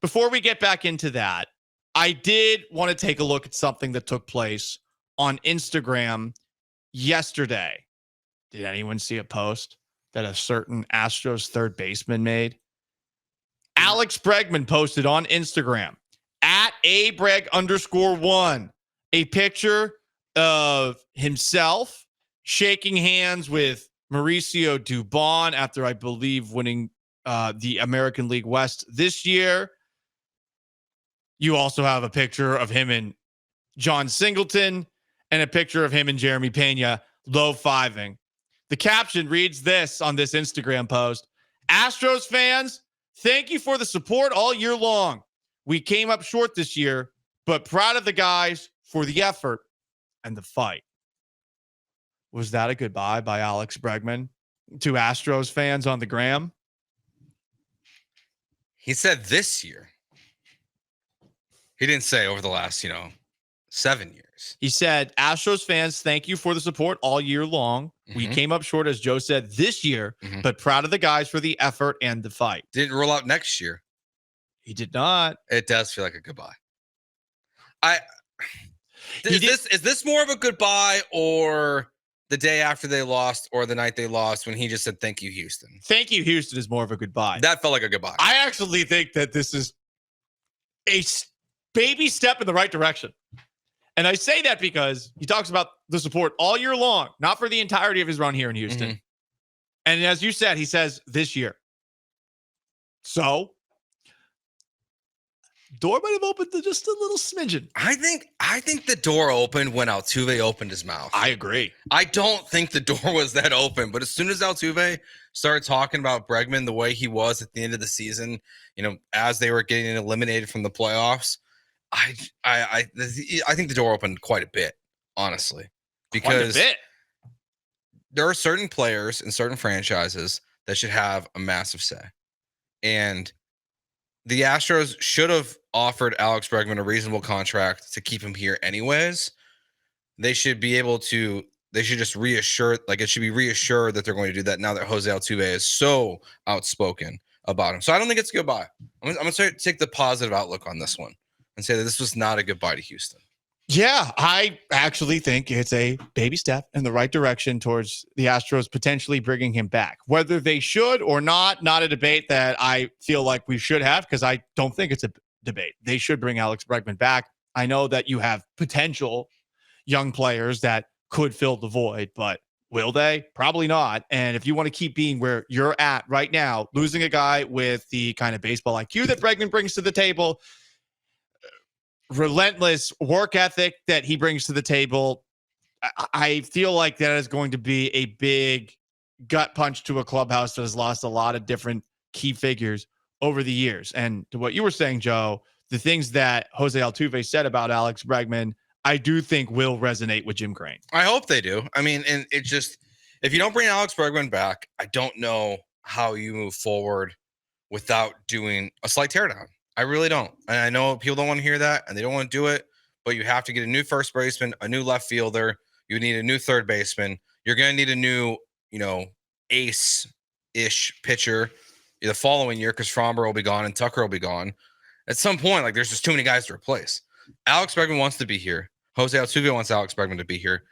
before we get back into that, I did want to take a look at something that took place on Instagram yesterday. Did anyone see a post that a certain Astros third baseman made? Alex Bregman posted on Instagram at @abreg_1 a picture of himself shaking hands with Mauricio Dubon after, I believe, winning the American League West this year. You also have a picture of him and John Singleton and a picture of him and Jeremy Pena low-fiving. The caption reads this on this Instagram post: Astros fans, thank you for the support all year long. We came up short this year, but proud of the guys for the effort and the fight. Was that a goodbye by Alex Bregman to Astros fans on the gram? He said this year. He didn't say over the last, 7 years. He said, Astros fans, thank you for the support all year long. Mm-hmm. We came up short, as Joe said, this year, but proud of the guys for the effort and the fight. Didn't roll out next year. He did not. It does feel like a goodbye. Is this more of a goodbye or the day after they lost or the night they lost when he just said, thank you, Houston? Thank you, Houston is more of a goodbye. That felt like a goodbye. I actually think that this is a baby step in the right direction. And I say that because he talks about the support all year long, not for the entirety of his run here in Houston. Mm-hmm. And as you said, he says this year. So, door might have opened to just a little smidgen. I think the door opened when Altuve opened his mouth. I agree. I don't think the door was that open, but as soon as Altuve started talking about Bregman the way he was at the end of the season, as they were getting eliminated from the playoffs, I think the door opened quite a bit, honestly, because there are certain players in certain franchises that should have a massive say. And the Astros should have offered Alex Bregman a reasonable contract to keep him here anyways. They should just reassure, it should be reassured that they're going to do that now that Jose Altuve is so outspoken about him. So I don't think it's a goodbye. I'm going to take the positive outlook on this one and say that this was not a goodbye to Houston. Yeah, I actually think it's a baby step in the right direction towards the Astros potentially bringing him back. Whether they should or not a debate that I feel like we should have, because I don't think it's a debate. They should bring Alex Bregman back. I know that you have potential young players that could fill the void, but will they? Probably not. And if you want to keep being where you're at right now, losing a guy with the kind of baseball IQ that Bregman brings to the table, relentless work ethic that he brings to the table, I feel like that is going to be a big gut punch to a clubhouse that has lost a lot of different key figures over the years. And to what you were saying, Joe, the things that Jose Altuve said about Alex Bregman, I do think will resonate with Jim Crane. I hope they do. I mean, and it just, if you don't bring Alex Bregman back, I don't know how you move forward without doing a slight teardown. I really don't. And I know people don't want to hear that and they don't want to do it, but you have to get a new first baseman, a new left fielder. You need a new third baseman. You're going to need a new, ace-ish pitcher the following year because Fromber will be gone and Tucker will be gone. At some point, there's just too many guys to replace. Alex Bregman wants to be here. Jose Altuve wants Alex Bregman to be here.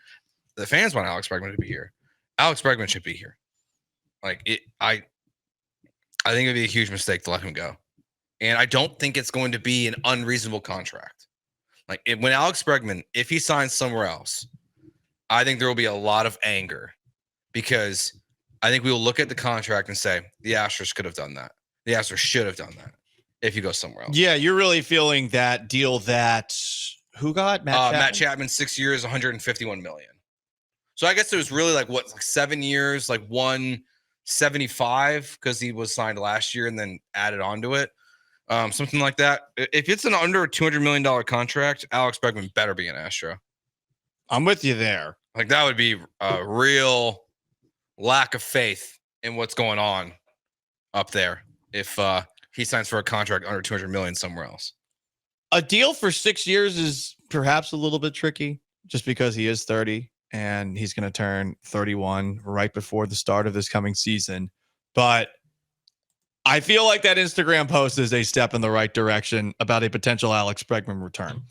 The fans want Alex Bregman to be here. Alex Bregman should be here. I think it'd be a huge mistake to let him go. And I don't think it's going to be an unreasonable contract. When Alex Bregman, if he signs somewhere else, I think there will be a lot of anger because I think we will look at the contract and say, the Astros could have done that. The Astros should have done that if you go somewhere else. Yeah, you're really feeling that deal that who got? Matt Chapman, 6 years, $151 million. So I guess it was really 7 years, 175 because he was signed last year and then added onto it. Something like that. If it's an under $200 million contract, Alex Bregman better be an Astro. I'm with you there. That would be a real lack of faith in what's going on up there if he signs for a contract under $200 million somewhere else. A deal for 6 years is perhaps a little bit tricky just because he is 30 and he's going to turn 31 right before the start of this coming season. But I feel like that Instagram post is a step in the right direction about a potential Alex Bregman return.